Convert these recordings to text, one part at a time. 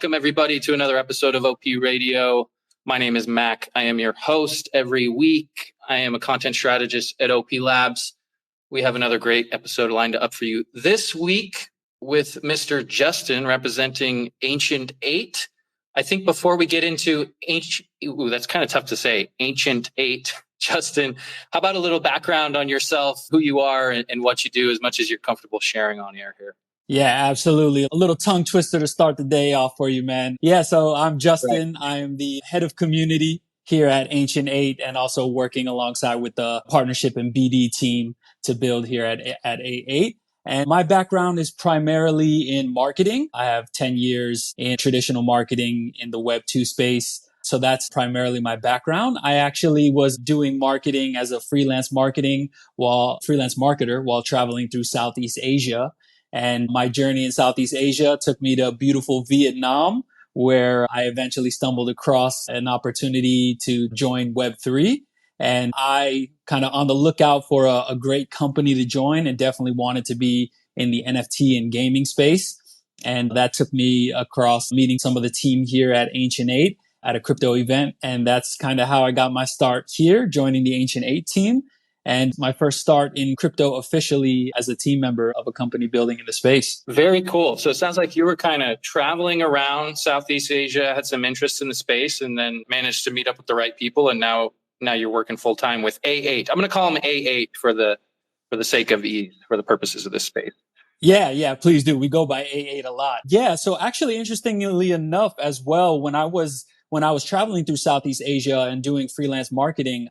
Welcome, everybody, to another episode of OP Radio. My name is Mac. I am your host every week. I am a content strategist at OP Labs. We have another great episode lined up for you this week with Mr. Justin representing Ancient8. I think before we get into that's kind of tough to say, Ancient8, Justin, how about a little background on yourself, who you are, and what you do, as much as you're comfortable sharing on air here? Yeah, absolutely. A little tongue twister to start the day off for you, man. Yeah, so I'm Justin. Right. I am the head of community here at Ancient8 and also working alongside with the partnership and BD team to build here at A8. And my background is primarily in marketing. I have 10 years in traditional marketing in the Web2 space. So that's primarily my background. I actually was doing marketing as a freelance marketer while traveling through Southeast Asia. And my journey in Southeast Asia took me to beautiful Vietnam, where I eventually stumbled across an opportunity to join Web3. And I kind of on the lookout for a great company to join and definitely wanted to be in the NFT and gaming space. And that took me across meeting some of the team here at Ancient8 at a crypto event. And that's kind of how I got my start here, joining the Ancient8 team. And my first start in crypto officially as a team member of a company building in the space. Very cool. So it sounds like you were kind of traveling around Southeast Asia, had some interest in the space, and then managed to meet up with the right people. And now you're working full time with A8. I'm going to call them A8 for the sake of ease, for the purposes of this space. Yeah, please do. We go by A8 a lot. Yeah. So actually, interestingly enough, as well, when I was traveling through Southeast Asia and doing freelance marketing,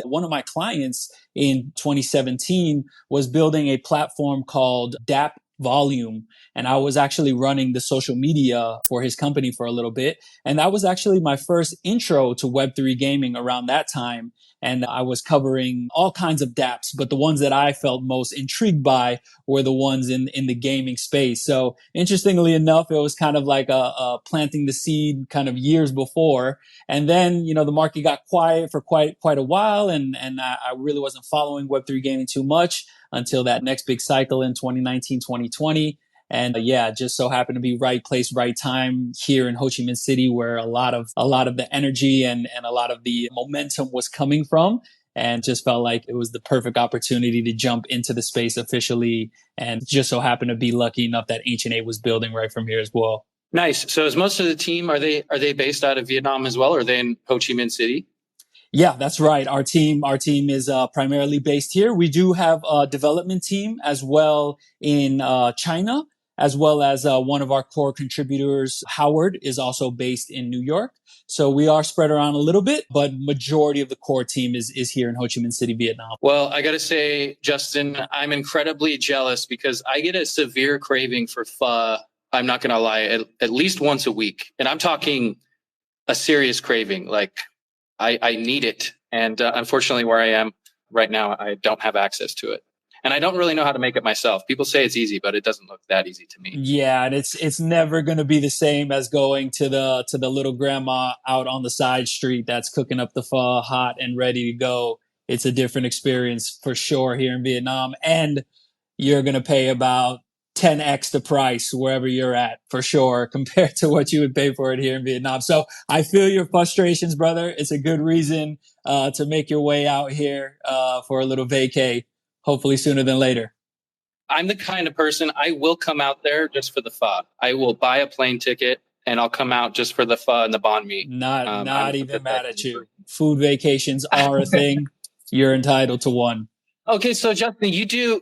one of my clients in 2017 was building a platform called DAP Volume. And I was actually running the social media for his company for a little bit. And that was actually my first intro to Web3 gaming around that time. And I was covering all kinds of dApps, but the ones that I felt most intrigued by were the ones in the gaming space. So interestingly enough, it was kind of like a planting the seed kind of years before. And then, the market got quiet for quite a while. And I really wasn't following Web3 gaming too much until that next big cycle in 2019, 2020. And just so happened to be right place, right time here in Ho Chi Minh City, where a lot of the energy and a lot of the momentum was coming from. And just felt like it was the perfect opportunity to jump into the space officially. And just so happened to be lucky enough that Ancient8 was building right from here as well. Nice. So is most of the team, are they based out of Vietnam as well? Or are they in Ho Chi Minh City? Yeah, that's right. Our team is primarily based here. We do have a development team as well in China, as well as one of our core contributors, Howard, is also based in New York. So we are spread around a little bit, but majority of the core team is here in Ho Chi Minh City, Vietnam. Well, I got to say, Justin, I'm incredibly jealous because I get a severe craving for pho. I'm not going to lie, at least once a week. And I'm talking a serious craving. Like I need it. And unfortunately, where I am right now, I don't have access to it. And I don't really know how to make it myself. People say it's easy, but it doesn't look that easy to me. Yeah, and it's never going to be the same as going to the little grandma out on the side street that's cooking up the pho hot and ready to go. It's a different experience for sure here in Vietnam, and you're going to pay about 10x the price wherever you're at for sure compared to what you would pay for it here in Vietnam. So I feel your frustrations, brother. It's a good reason to make your way out here for a little vacay. Hopefully sooner than later. I'm the kind of person, I will come out there just for the pho. I will buy a plane ticket and I'll come out just for the pho and the banh mi. Not even mad at you. Food vacations are a thing. You're entitled to one. Okay, so Justin, you do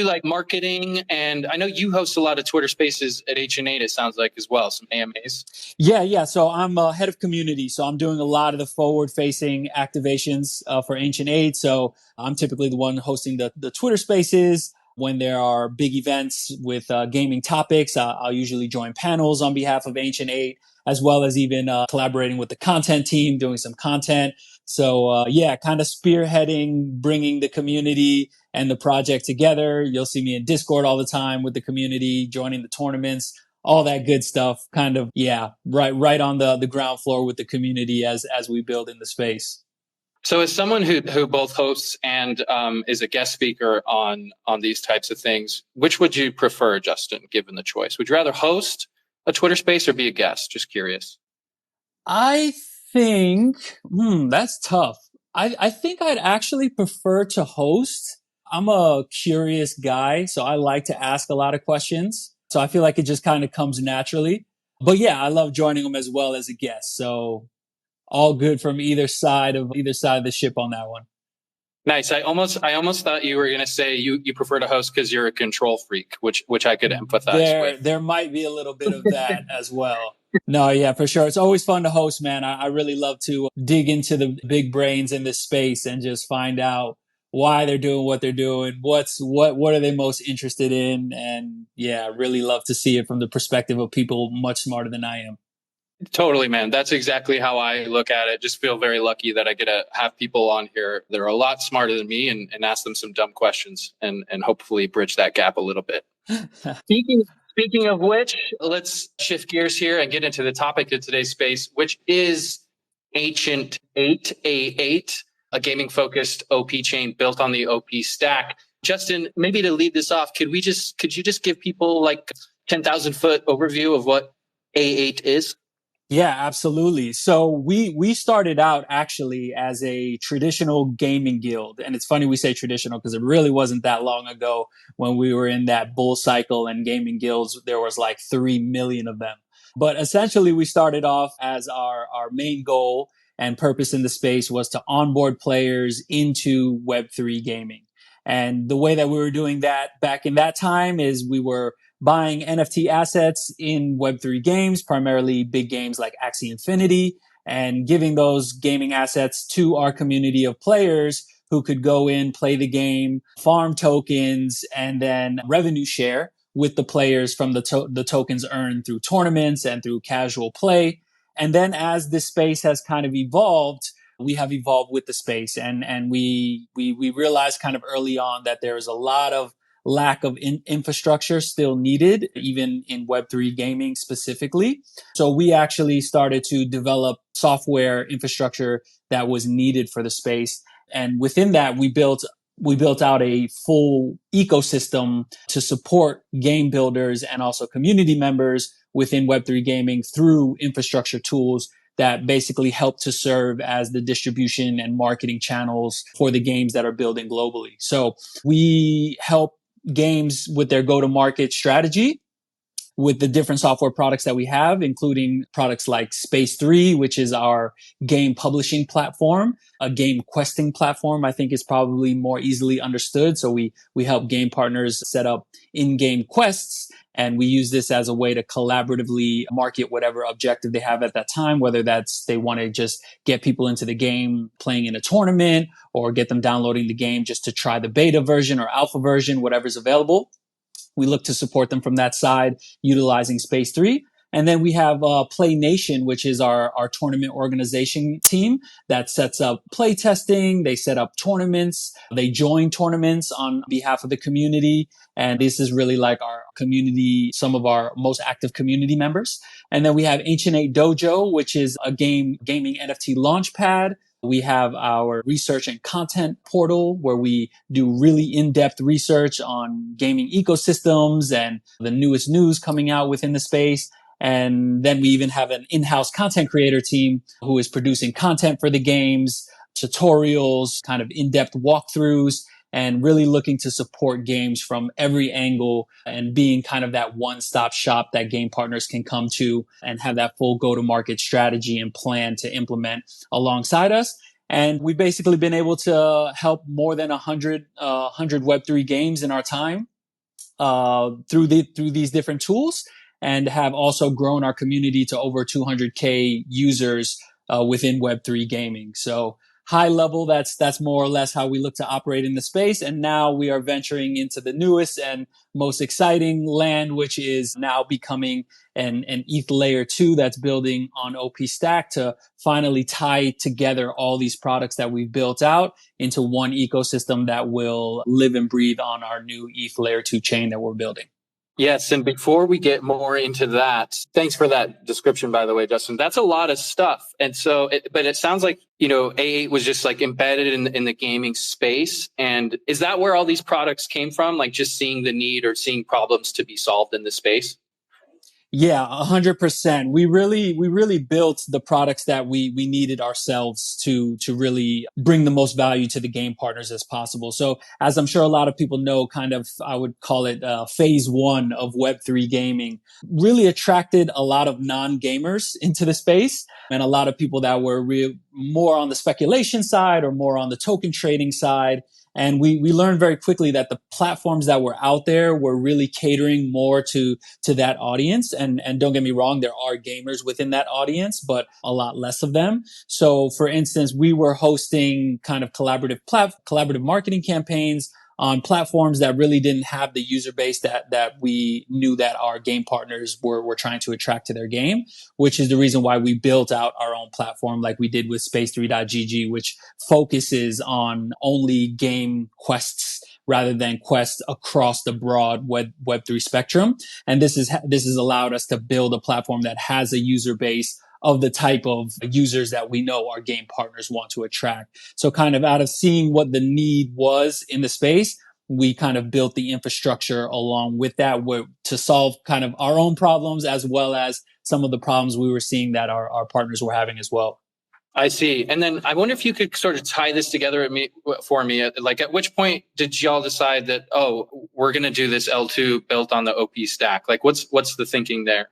like marketing, and I know you host a lot of Twitter Spaces at H&8. It sounds like as well, some AMAs. Yeah. So I'm head of community, so I'm doing a lot of the forward-facing activations for Ancient8. So I'm typically the one hosting the Twitter Spaces. When there are big events with gaming topics, I'll usually join panels on behalf of Ancient8, as well as even collaborating with the content team, doing some content. So kind of spearheading, bringing the community and the project together. You'll see me in Discord all the time with the community, joining the tournaments, all that good stuff. Kind of, right on the ground floor with the community as we build in the space. So as someone who both hosts and is a guest speaker on these types of things, which would you prefer, Justin, given the choice? Would you rather host a Twitter space or be a guest? Just curious. I think, that's tough. I think I'd actually prefer to host. I'm a curious guy, so I like to ask a lot of questions. So I feel like it just kind of comes naturally. But yeah, I love joining them as well as a guest. So all good from either side of the ship on that one. Nice. I almost thought you were going to say you prefer to host because you're a control freak, which I could empathize with. There might be a little bit of that as well. No, yeah, for sure. It's always fun to host, man. I really love to dig into the big brains in this space and just find out why they're doing what they're doing. What are they most interested in? And yeah, really love to see it from the perspective of people much smarter than I am. Totally, man. That's exactly how I look at it. Just feel very lucky that I get to have people on here that are a lot smarter than me and ask them some dumb questions and hopefully bridge that gap a little bit. Speaking of which, let's shift gears here and get into the topic of today's space, which is Ancient8, A8, a gaming focused OP chain built on the OP stack. Justin, maybe to lead this off, could you just give people like 10,000 foot overview of what A8 is? Yeah, absolutely. So we started out actually as a traditional gaming guild. And it's funny we say traditional because it really wasn't that long ago when we were in that bull cycle and gaming guilds, there was like 3 million of them. But essentially we started off as our main goal and purpose in the space was to onboard players into Web3 gaming. And the way that we were doing that back in that time is we were buying NFT assets in Web3 games, primarily big games like Axie Infinity, and giving those gaming assets to our community of players who could go in, play the game, farm tokens, and then revenue share with the players from the tokens earned through tournaments and through casual play. And then as this space has kind of evolved, we have evolved with the space, and we realized kind of early on that there is a lot of lack of infrastructure still needed, even in Web3 gaming specifically. So we actually started to develop software infrastructure that was needed for the space. And within that, we built out a full ecosystem to support game builders and also community members within Web3 gaming through infrastructure tools that basically help to serve as the distribution and marketing channels for the games that are building globally. So we help games with their go-to-market strategy with the different software products that we have, including products like Space 3, which is our game publishing platform, a game questing platform, I think is probably more easily understood. So we help game partners set up in-game quests. And we use this as a way to collaboratively market whatever objective they have at that time, whether that's they want to just get people into the game playing in a tournament or get them downloading the game just to try the beta version or alpha version, whatever's available. We look to support them from that side utilizing Space 3. And then we have Play Nation, which is our tournament organization team that sets up play testing. They set up tournaments. They join tournaments on behalf of the community. And this is really like our community, some of our most active community members. And then we have Ancient8 Dojo, which is a gaming NFT launchpad. We have our research and content portal where we do really in-depth research on gaming ecosystems and the newest news coming out within the space. And then we even have an in-house content creator team who is producing content for the games, tutorials, kind of in-depth walkthroughs, and really looking to support games from every angle and being kind of that one-stop shop that game partners can come to and have that full go-to-market strategy and plan to implement alongside us. And we've basically been able to help more than 100 Web3 games in our time through these different tools, and have also grown our community to over 200K users within Web3 gaming. So high level, that's more or less how we look to operate in the space. And now we are venturing into the newest and most exciting land, which is now becoming an ETH layer 2 that's building on OP Stack to finally tie together all these products that we've built out into one ecosystem that will live and breathe on our new ETH layer 2 chain that we're building. Yes, and before we get more into that, thanks for that description, by the way, Justin. That's a lot of stuff. And so, but it sounds like, A8 was just like embedded in the gaming space. And is that where all these products came from? Like just seeing the need or seeing problems to be solved in the space? Yeah, 100%. We really built the products that we needed ourselves to really bring the most value to the game partners as possible. So, as I'm sure a lot of people know, kind of, I would call it phase one of Web3 gaming, really attracted a lot of non-gamers into the space and a lot of people that were more on the speculation side or more on the token trading side. And we learned very quickly that the platforms that were out there were really catering more to that audience. And don't get me wrong, there are gamers within that audience, but a lot less of them. So for instance, we were hosting kind of collaborative marketing campaigns on platforms that really didn't have the user base that we knew that our game partners were trying to attract to their game, which is the reason why we built out our own platform like we did with space3.gg, which focuses on only game quests rather than quests across the broad Web3 spectrum. And this has allowed us to build a platform that has a user base of the type of users that we know our game partners want to attract. So kind of out of seeing what the need was in the space, we kind of built the infrastructure along with that to solve kind of our own problems as well as some of the problems we were seeing that our partners were having as well. I see. And then I wonder if you could sort of tie this together for me. Like, at which point did y'all decide that, oh, we're going to do this L2 built on the OP stack? Like, what's the thinking there?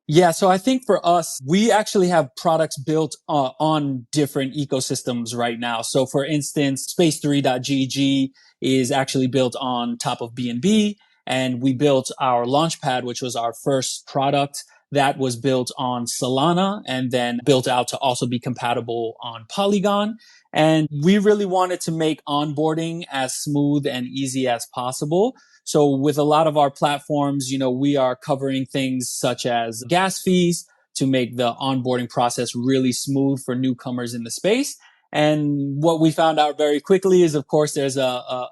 Yeah, so I think for us, we actually have products built on different ecosystems right now. So for instance, space3.gg is actually built on top of BNB, and we built our Launchpad, which was our first product that was built on Solana and then built out to also be compatible on Polygon. And we really wanted to make onboarding as smooth and easy as possible. So with a lot of our platforms, we are covering things such as gas fees to make the onboarding process really smooth for newcomers in the space. And what we found out very quickly is, of course, there's a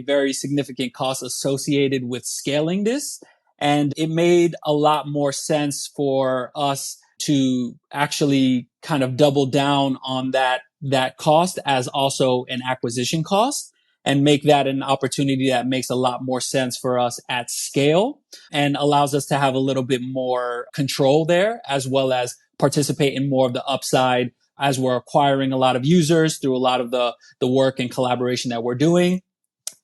very significant cost associated with scaling this. And it made a lot more sense for us to actually kind of double down on that cost as also an acquisition cost and make that an opportunity that makes a lot more sense for us at scale and allows us to have a little bit more control there, as well as participate in more of the upside as we're acquiring a lot of users through a lot of the work and collaboration that we're doing.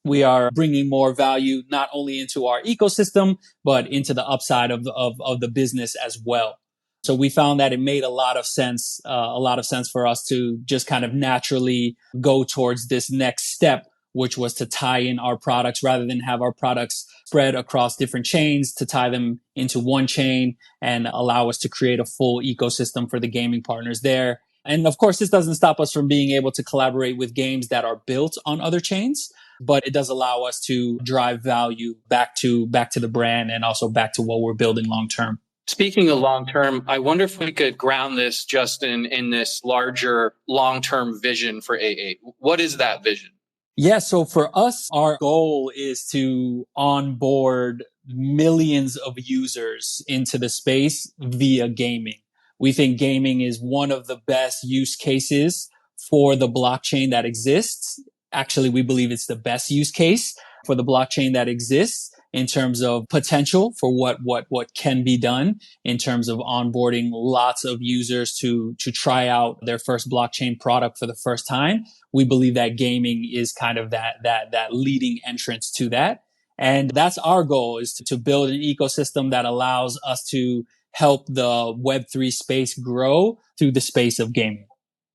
We are bringing more value not only into our ecosystem, but into the upside of the business as well. So we found that it made a lot of sense for us to just kind of naturally go towards this next step, which was to tie in our products rather than have our products spread across different chains, to tie them into one chain and allow us to create a full ecosystem for the gaming partners there. And of course, this doesn't stop us from being able to collaborate with games that are built on other chains, but it does allow us to drive value back to the brand and also back to what we're building long term. Speaking of long term, I wonder if we could ground this just in this larger long term vision for A8. What is that vision? Yeah, so for us, our goal is to onboard millions of users into the space via gaming. We think gaming is one of the best use cases for the blockchain that exists. Actually, we believe it's the best use case for the blockchain that exists in terms of potential for what can be done in terms of onboarding lots of users to try out their first blockchain product for the first time. We believe that gaming is kind of that leading entrance to that. And that's our goal, is to build an ecosystem that allows us to help the Web3 space grow through the space of gaming.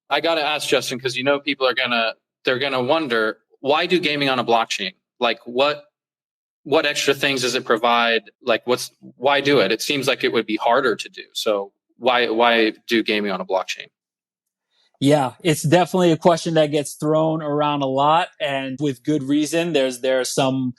I got to ask, Justin, because people are they're gonna wonder, why do gaming on a blockchain? Like, what extra things does it provide? Like, why do it? It seems like it would be harder to do. So why do gaming on a blockchain? Yeah, it's definitely a question that gets thrown around a lot, and with good reason. There are some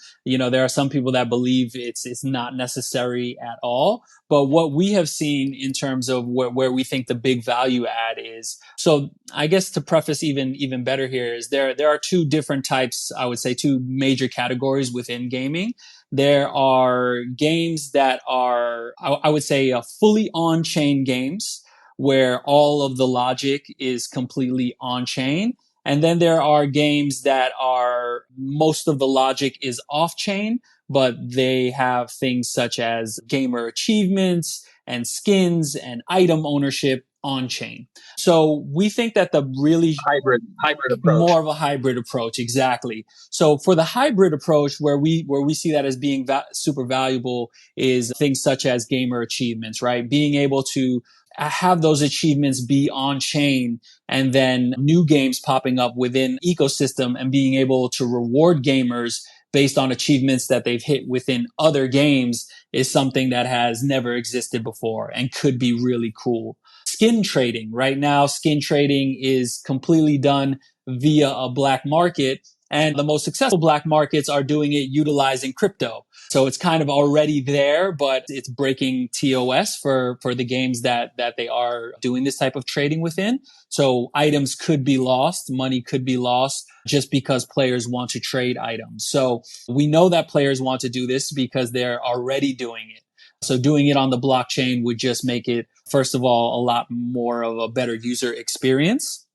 people that believe it's not necessary at all. But what we have seen in terms of where we think the big value add is, so I guess to preface even better here, is there are two different types, I would say two major categories within gaming. There are games that are, I would say, fully on-chain games, where all of the logic is completely on chain. And then there are games that are most of the logic is off chain, but they have things such as gamer achievements and skins and item ownership on chain. So we think that the really Hybrid approach. more of a hybrid approach, exactly. So for the hybrid approach, where we see that as being super valuable, is things such as gamer achievements, right? Being able to have those achievements be on chain, and then new games popping up within ecosystem and being able to reward gamers based on achievements that they've hit within other games is something that has never existed before and could be really cool. Skin trading. Right now, skin trading is completely done via a black market, and the most successful black markets are doing it utilizing crypto. So it's kind of already there, but it's breaking TOS for the games that they are doing this type of trading within. So items could be lost, money could be lost just because players want to trade items. So we know that players want to do this because they're already doing it. So doing it on the blockchain would just make it, first of all, a lot more of a better user experience.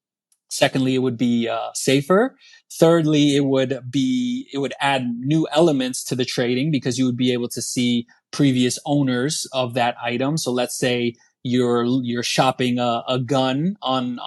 Secondly, it would be safer. Thirdly, it would add new elements to the trading because you would be able to see previous owners of that item. So let's say you're shopping a gun on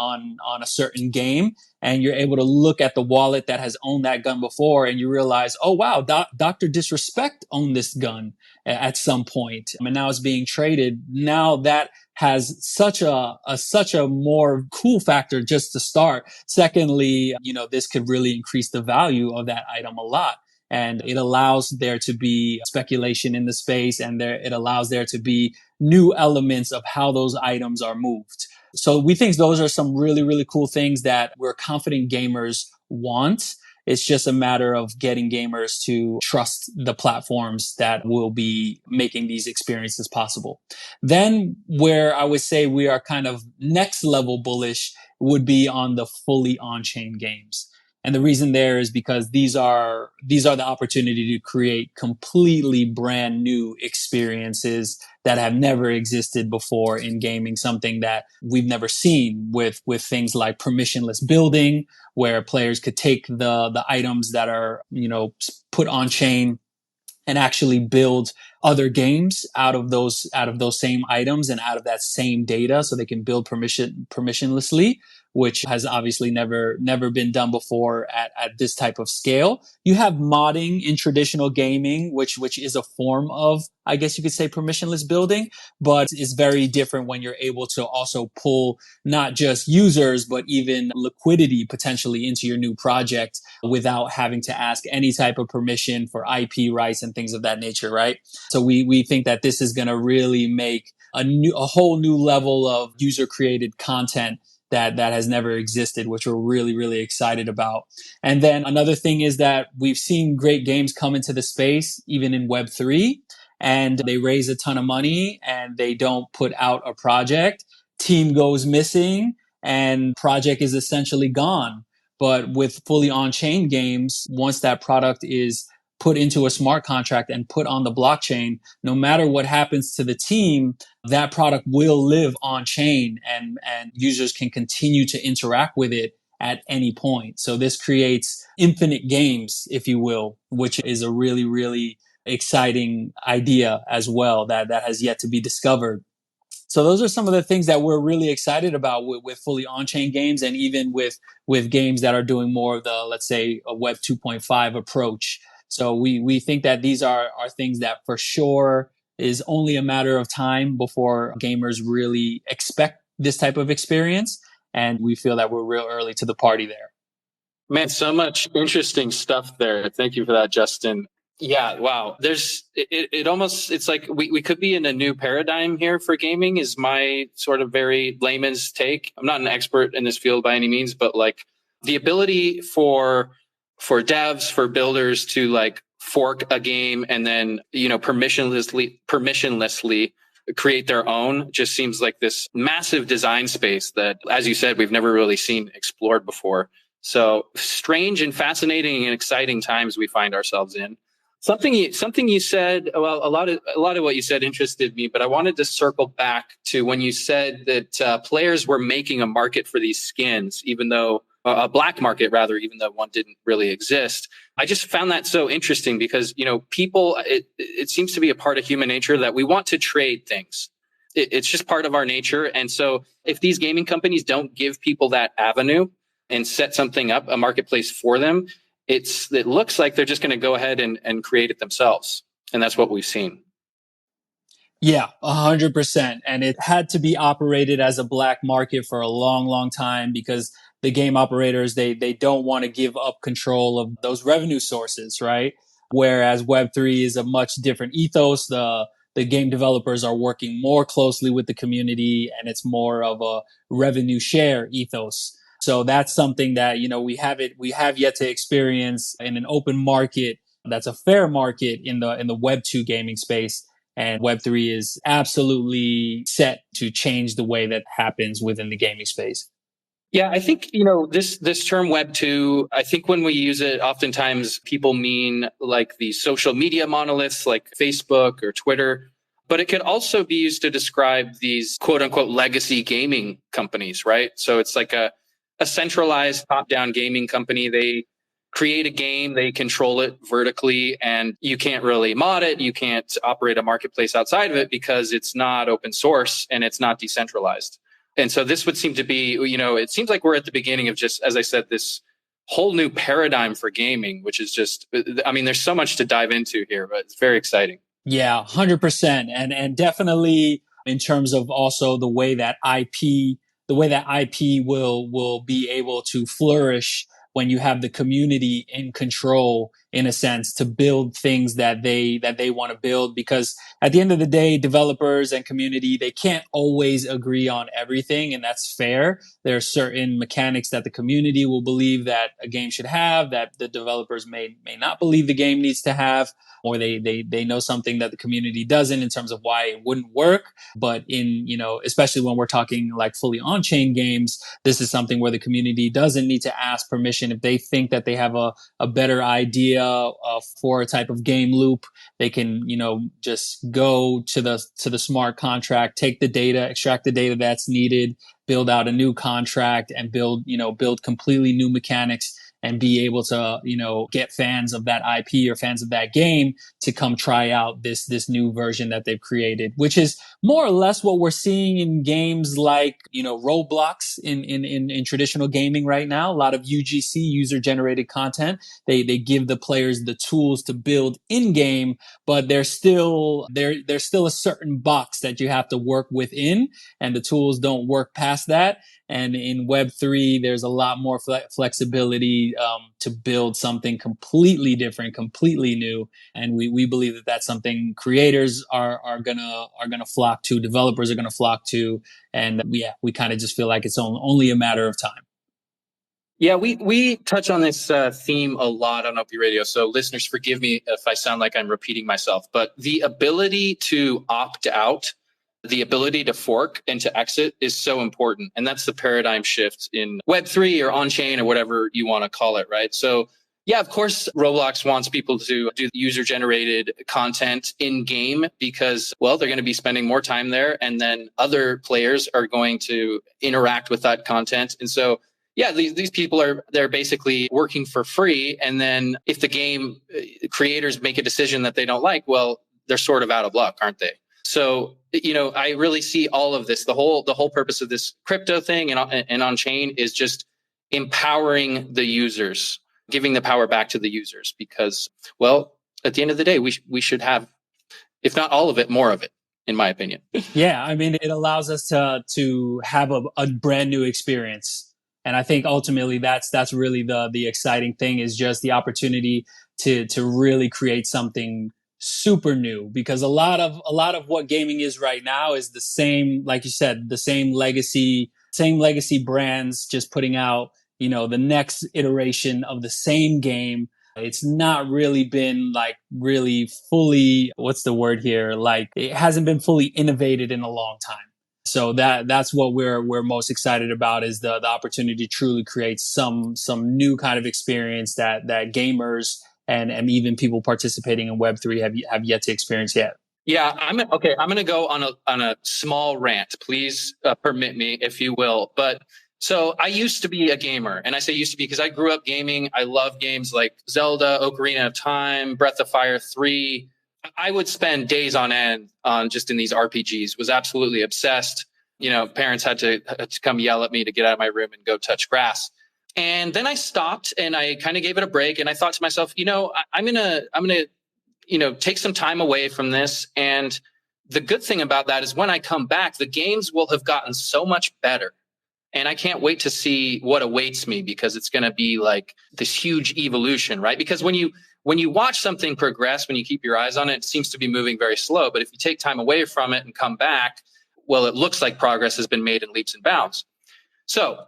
a certain game, and you're able to look at the wallet that has owned that gun before, and you realize, oh wow, Dr. Disrespect owned this gun at some point, and now it's being traded. Now that has such a more cool factor just to start. Secondly, this could really increase the value of that item a lot. And it allows there to be speculation in the space, and it allows there to be new elements of how those items are moved. So we think those are some really, really cool things that we're confident gamers want. It's just a matter of getting gamers to trust the platforms that will be making these experiences possible. Then where I would say we are kind of next level bullish would be on the fully on-chain games. And the reason there is because these are the opportunity to create completely brand new experiences that have never existed before in gaming, something that we've never seen with things like permissionless building, where players could take the items that are, put on chain and actually build other games out of those same items and out of that same data, so they can build permissionlessly, which has obviously never been done before at this type of scale. You have modding in traditional gaming, which is a form of, I guess you could say, permissionless building, but it's very different when you're able to also pull not just users, but even liquidity potentially into your new project without having to ask any type of permission for IP rights and things of that nature, right? So we think that this is going to really make a whole new level of user created content that has never existed, which we're really, really excited about. And then another thing is that we've seen great games come into the space, even in Web3, and they raise a ton of money and they don't put out a project. Team goes missing and project is essentially gone. But with fully on-chain games, once that product is put into a smart contract and put on the blockchain, no matter what happens to the team, that product will live on chain, and users can continue to interact with it at any point. So this creates infinite games, if you will, which is a really, really exciting idea as well that has yet to be discovered. So those are some of the things that we're really excited about with fully on-chain games, and even with games that are doing more of the, let's say, a Web 2.5 approach. So we think that these are things that for sure is only a matter of time before gamers really expect this type of experience. And we feel that we're real early to the party there. Man, so much interesting stuff there. Thank you for that, Justin. Yeah, wow. It's like we could be in a new paradigm here for gaming, is my sort of very layman's take. I'm not an expert in this field by any means, but like the ability for devs, for builders to like fork a game and then, permissionlessly create their own just seems like this massive design space that, as you said, we've never really seen explored before. So strange and fascinating and exciting times we find ourselves in. Something you said, well, a lot of what you said interested me, but I wanted to circle back to when you said that players were making a market for these skins, even though a black market rather, even though one didn't really exist. I just found that so interesting because, people, it seems to be a part of human nature that we want to trade things. It's just part of our nature. And so if these gaming companies don't give people that avenue and set something up, a marketplace for them, it looks like they're just going to go ahead and create it themselves. And that's what we've seen. Yeah, 100%. And it had to be operated as a black market for a long, long time because the game operators, they don't want to give up control of those revenue sources, right? Whereas Web3 is a much different ethos. The game developers are working more closely with the community and it's more of a revenue share ethos. So that's something that, we have yet to experience in an open market that's a fair market in the Web2 gaming space. And Web3 is absolutely set to change the way that happens within the gaming space. Yeah, I think, this term Web 2, I think when we use it, oftentimes people mean like the social media monoliths like Facebook or Twitter, but it could also be used to describe these quote unquote legacy gaming companies, right? So it's like a centralized top down gaming company. They create a game, they control it vertically, and you can't really mod it. You can't operate a marketplace outside of it because it's not open source and it's not decentralized. And so this would seem to be, it seems like we're at the beginning of just, as I said, this whole new paradigm for gaming, which is just, there's so much to dive into here, but it's very exciting. Yeah, 100%. And definitely in terms of also the way that IP will be able to flourish when you have the community in control, in a sense, to build things that they want to build. Because at the end of the day, developers and community, they can't always agree on everything, and that's fair. There are certain mechanics that the community will believe that a game should have that the developers may not believe the game needs to have, or they know something that the community doesn't in terms of why it wouldn't work. But especially when we're talking like fully on-chain games, this is something where the community doesn't need to ask permission. If they think that they have a better idea for a type of game loop, they can, just go to the smart contract, take the data, extract the data that's needed, build out a new contract and build completely new mechanics and be able to, get fans of that IP or fans of that game to come try out this new version that they've created, which is more or less what we're seeing in games like, Roblox in traditional gaming right now. A lot of UGC, user generated content. They give the players the tools to build in game, but there's still a certain box that you have to work within, and the tools don't work past that. And in Web3, there's a lot more flexibility to build something completely different, completely new. And we believe that that's something creators are gonna flock to, developers are gonna flock to, and we kind of just feel like it's only a matter of time. Yeah, we touch on this theme a lot on OP Radio. So listeners, forgive me if I sound like I'm repeating myself, but the ability to opt out, the ability to fork and to exit is so important. And that's the paradigm shift in Web3 or on-chain or whatever you want to call it, right? So yeah, of course, Roblox wants people to do user-generated content in-game because, well, they're going to be spending more time there, and then other players are going to interact with that content. And so yeah, these people they're basically working for free. And then if the game creators make a decision that they don't like, well, they're sort of out of luck, aren't they? So, I really see all of this. The whole purpose of this crypto thing and on chain is just empowering the users, giving the power back to the users, because, well, at the end of the day, we should have, if not all of it, more of it, in my opinion. Yeah, it allows us to have a brand new experience. And I think ultimately that's really the exciting thing, is just the opportunity to really create something super new, because a lot of what gaming is right now is the same, like you said, the same legacy brands just putting out, the next iteration of the same game. It's not really been like really fully, what's the word here? Like, it hasn't been fully innovated in a long time. So that's what we're most excited about, is the opportunity to truly create some new kind of experience that gamers and even people participating in Web3 have yet to experience yet. Yeah, I'm going to go on a small rant. Please permit me, if you will. But So I used to be a gamer, and I say used to be because I grew up gaming. I love games like Zelda, Ocarina of Time, Breath of Fire 3. I would spend days on end on just in these RPGs, was absolutely obsessed. Parents had to come yell at me to get out of my room and go touch grass. And then I stopped and I kind of gave it a break. And I thought to myself, I'm gonna take some time away from this. And the good thing about that is when I come back, the games will have gotten so much better. And I can't wait to see what awaits me, because it's going to be like this huge evolution, right? Because when you watch something progress, when you keep your eyes on it, it seems to be moving very slow. But if you take time away from it and come back, well, it looks like progress has been made in leaps and bounds. So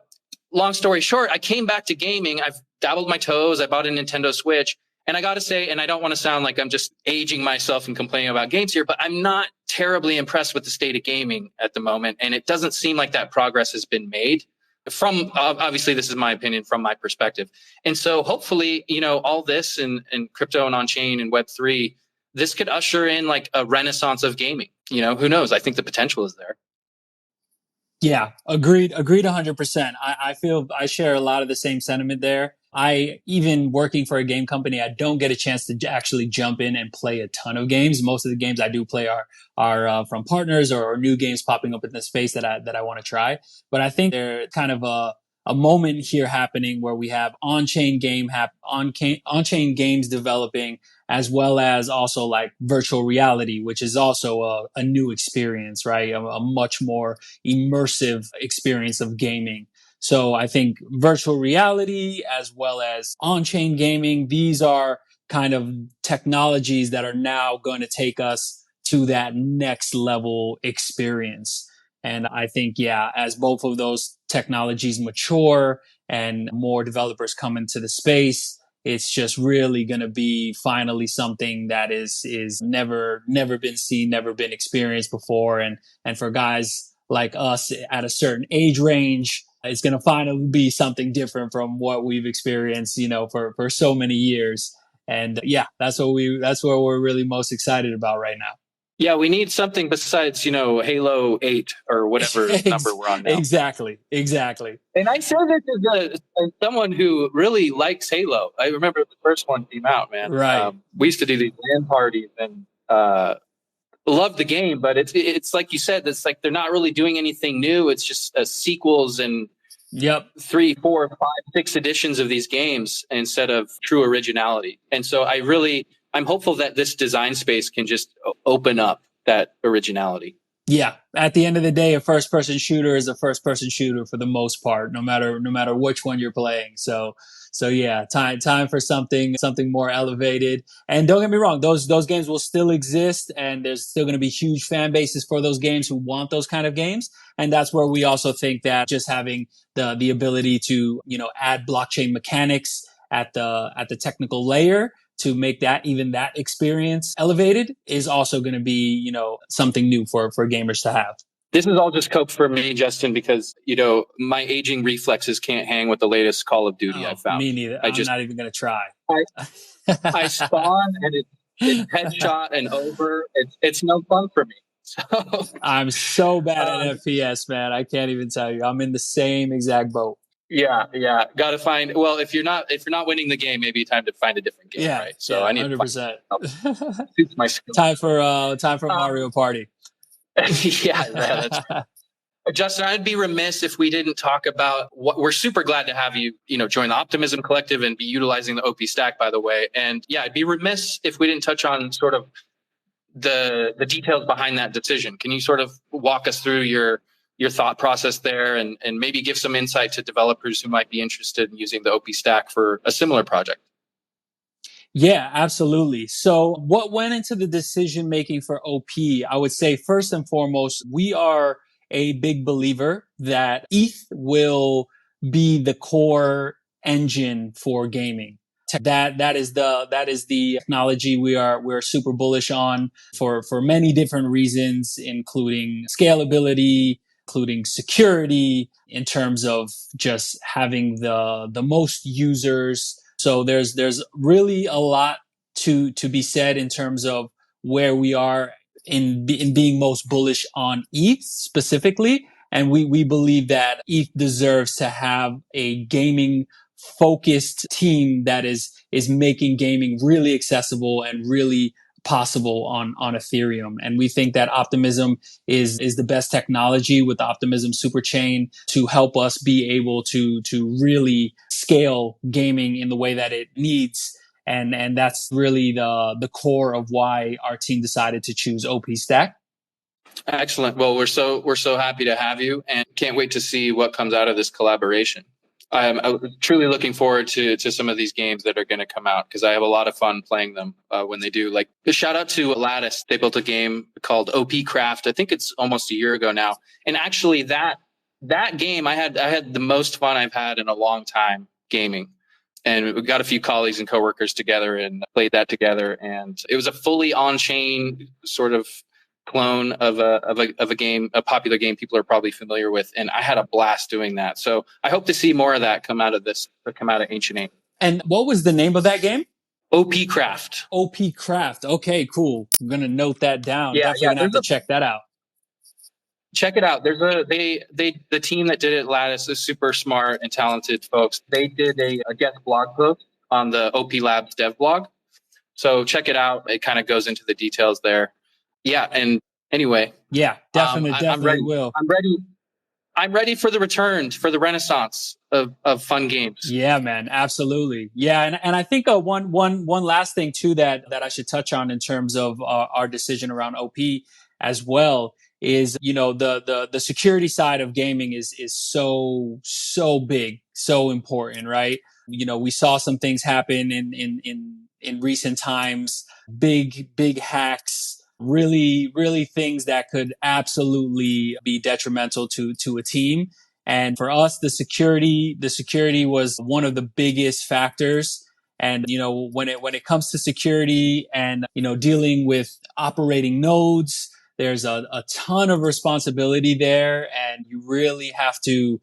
long story short, I came back to gaming. I've dabbled my toes. I bought a Nintendo Switch. And I got to say, and I don't want to sound like I'm just aging myself and complaining about games here, but I'm not terribly impressed with the state of gaming at the moment. And it doesn't seem like that progress has been made from, obviously, this is my opinion from my perspective. And so hopefully, all this and crypto and on-chain and Web3, this could usher in like a renaissance of gaming. Who knows? I think the potential is there. Yeah, agreed 100%. I feel I share a lot of the same sentiment there. Even working for a game company, I don't get a chance to actually jump in and play a ton of games. Most of the games I do play are from partners or new games popping up in the space that I want to try. But I think there's kind of a moment here happening where we have on-chain games developing, as well as also like virtual reality, which is also a new experience, right? A much more immersive experience of gaming. So I think virtual reality as well as on-chain gaming, these are kind of technologies that are now going to take us to that next level experience. And I think, yeah, as both of those technologies mature and more developers come into the space, it's just really going to be finally something that is never been seen, never been experienced before. And for guys like us at a certain age range, it's going to finally be something different from what we've experienced, for so many years. And yeah, that's what we're really most excited about right now. Yeah, we need something besides, Halo 8 or whatever number we're on now. Exactly. And I say this as someone who really likes Halo. I remember the first one came out, man. Right. We used to do these LAN parties and love the game, but it's like you said, it's like they're not really doing anything new. It's just sequels and 3, 4, 5, 6 editions of these games instead of true originality. And so I'm hopeful that this design space can just open up that originality. Yeah. At the end of the day, a first-person shooter is a first-person shooter for the most part, no matter which one you're playing. So yeah, time for something more elevated. And don't get me wrong, those games will still exist, and there's still going to be huge fan bases for those games who want those kind of games. And that's where we also think that just having the ability to add blockchain mechanics at the technical layer to make that experience elevated is also going to be, something new for gamers to have. This is all just cope for me, Justin, because, my aging reflexes can't hang with the latest Call of Duty I've found. Me neither. I'm not even going to try. I spawn and it's headshot and over. It's no fun for me. So, I'm so bad at FPS, man. I can't even tell you. I'm in the same exact boat. Yeah. Got to find. Well, if you're not winning the game, maybe time to find a different game, right? So I need 100%. Suits my skill. Time for Mario Party. Yeah, that's right. Justin, I'd be remiss if we didn't talk about what we're super glad to have you, join the Optimism Collective and be utilizing the OP stack, by the way. And yeah, I'd be remiss if we didn't touch on sort of the details behind that decision. Can you sort of walk us through your thought process there and maybe give some insight to developers who might be interested in using the OP stack for a similar project? Yeah, absolutely. So what went into the decision making for OP? I would say first and foremost, we are a big believer that ETH will be the core engine for gaming. That is the technology we're super bullish on for many different reasons, including scalability, including security, in terms of just having the most users. So there's really a lot to be said in terms of where we are in being most bullish on ETH specifically. And we believe that ETH deserves to have a gaming focused team that is making gaming really accessible and really possible on Ethereum. And we think that Optimism is the best technology with the Optimism superchain to help us be able to really scale gaming in the way that it needs. And that's really the core of why our team decided to choose OP Stack. Excellent. Well, we're so happy to have you, and can't wait to see what comes out of this collaboration. I'm truly looking forward to some of these games that are going to come out, because I have a lot of fun playing them when they do. Like, a shout out to Lattice. They built a game called OP Craft. I think it's almost a year ago now. And actually, that game, I had the most fun I've had in a long time gaming. And we got a few colleagues and coworkers together and played that together. And it was a fully on-chain sort of clone of a game, a popular game people are probably familiar with, and I had a blast doing that. So I hope to see more of that come out of Ancient8. And what was the name of that game? OP Craft. OP Craft. Okay, cool. I'm gonna note that down. Yeah, Definitely gonna have to check that out. Check it out. There's the team that did it, Lattice, is super smart and talented folks. They did a guest blog post on the OP Labs dev blog. So check it out. It kind of goes into the details there. Yeah, and anyway, yeah, definitely I'm ready. will. I'm ready for the return, for the renaissance of fun games. Yeah, man, absolutely. Yeah, and I think one last thing too that I should touch on in terms of our decision around OP as well is, you know, the security side of gaming is so big, so important, right? You know, we saw some things happen in recent times, big hacks, really things that could absolutely be detrimental to a team. And for us, the security was one of the biggest factors. And, you know, when it comes to security and, you know, dealing with operating nodes, there's a ton of responsibility there, and you really have to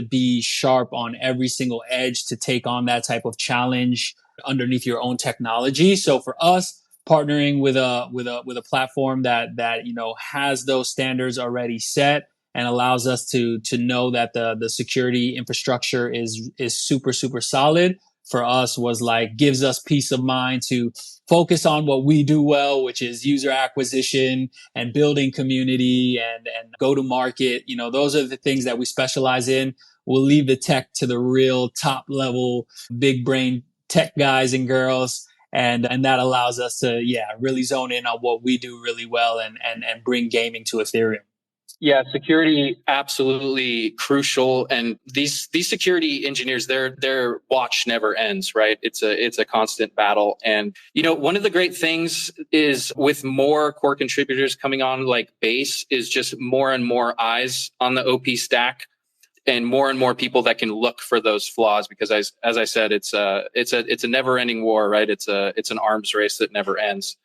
be sharp on every single edge to take on that type of challenge underneath your own technology. So for us, partnering with a platform that you know has those standards already set and allows us to know that the security infrastructure is super solid, for us was like gives us peace of mind to focus on what we do well, which is user acquisition and building community and go to market. You know, those are the things that we specialize in. We'll leave the tech to the real top level big brain tech guys and girls. And that allows us to, really zone in on what we do really well and bring gaming to Ethereum. Yeah, security absolutely crucial, and these security engineers, their watch never ends, right? It's a constant battle. And you know, one of the great things is with more core contributors coming on, like Base, is just more and more eyes on the OP stack, and more people that can look for those flaws. Because as I said, it's a never ending war, right? It's an arms race that never ends.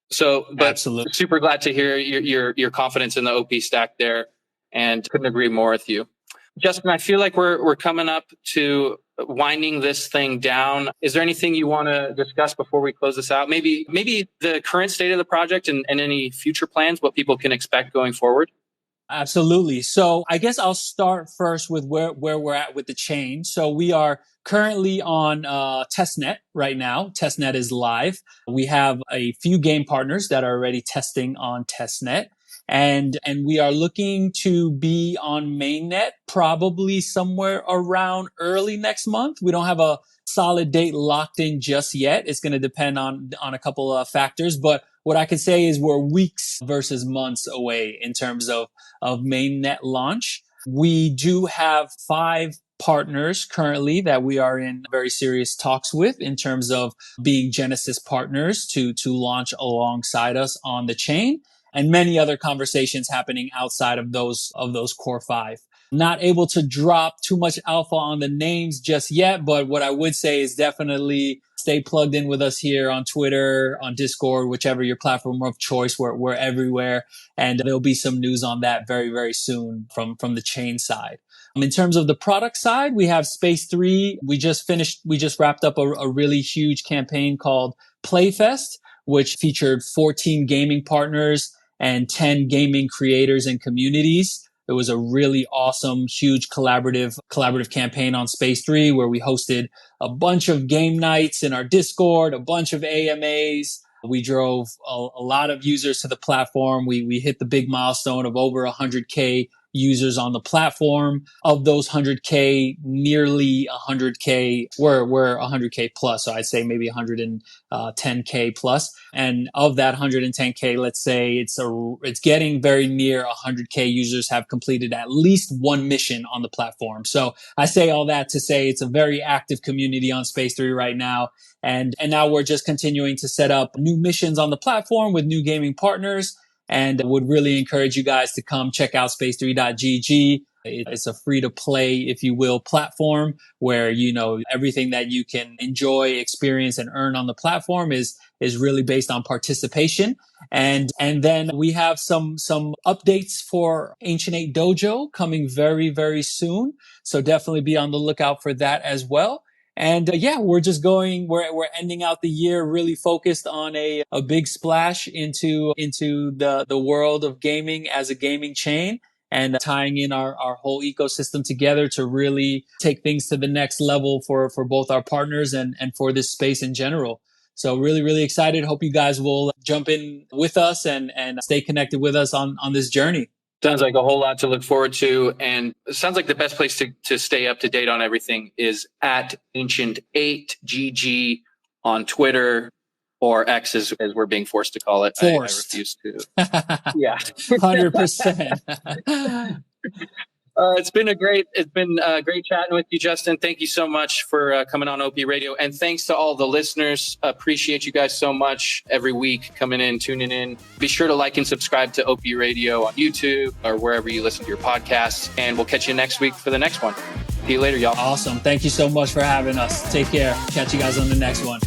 So, but absolutely, super glad to hear your confidence in the OP stack there, and couldn't agree more with you, Justin. I feel like we're coming up to winding this thing down. Is there anything you want to discuss before we close this out? Maybe the current state of the project and any future plans, what people can expect going forward. Absolutely. So I guess I'll start first with where we're at with the chain. So we are currently on testnet right now. Testnet is live. We have a few game partners that are already testing on testnet. And we are looking to be on mainnet probably somewhere around early next month. We don't have a solid date locked in just yet. It's going to depend on a couple of factors, but what I can say is we're weeks versus months away in terms of mainnet launch. We do have 5 partners currently that we are in very serious talks with in terms of being Genesis partners to launch alongside us on the chain, and many other conversations happening outside of those core 5. Not able to drop too much alpha on the names just yet, but what I would say is definitely stay plugged in with us here on Twitter, on Discord, whichever your platform of choice. We're everywhere, and there'll be some news on that very, very soon from the chain side. In terms of the product side, we have Space 3. We just wrapped up a really huge campaign called Playfest, which featured 14 gaming partners and 10 gaming creators and communities It was a really awesome, huge collaborative campaign on Space 3 where we hosted a bunch of game nights in our Discord, a bunch of AMAs. We drove a lot of users to the platform. We hit the big milestone of over 100K users on the platform. Of those 100K, nearly 100K were 100K plus. So I'd say maybe 110K plus. And of that 110K, let's say it's getting very near 100K users have completed at least one mission on the platform. So I say all that to say it's a very active community on Space 3 right now. And now we're just continuing to set up new missions on the platform with new gaming partners, and would really encourage you guys to come check out space3.gg. It's a free to play, if you will, platform where, everything that you can enjoy, experience, and earn on the platform is really based on participation. And then we have some updates for Ancient8 Dojo coming very, very soon. So definitely be on the lookout for that as well. And we're ending out the year really focused on a big splash into the world of gaming as a gaming chain, and tying in our whole ecosystem together to really take things to the next level for both our partners and for this space in general. So really, really excited. Hope you guys will jump in with us and stay connected with us on this journey. Sounds like a whole lot to look forward to. And it sounds like the best place to stay up to date on everything is at Ancient8GG on Twitter, or X as we're being forced to call it. I refuse to. Yeah. 100%. It's been great chatting with you, Justin. Thank you so much for coming on OP Radio. And thanks to all the listeners. Appreciate you guys so much every week coming in, tuning in. Be sure to like and subscribe to OP Radio on YouTube or wherever you listen to your podcasts. And we'll catch you next week for the next one. See you later, y'all. Awesome. Thank you so much for having us. Take care. Catch you guys on the next one.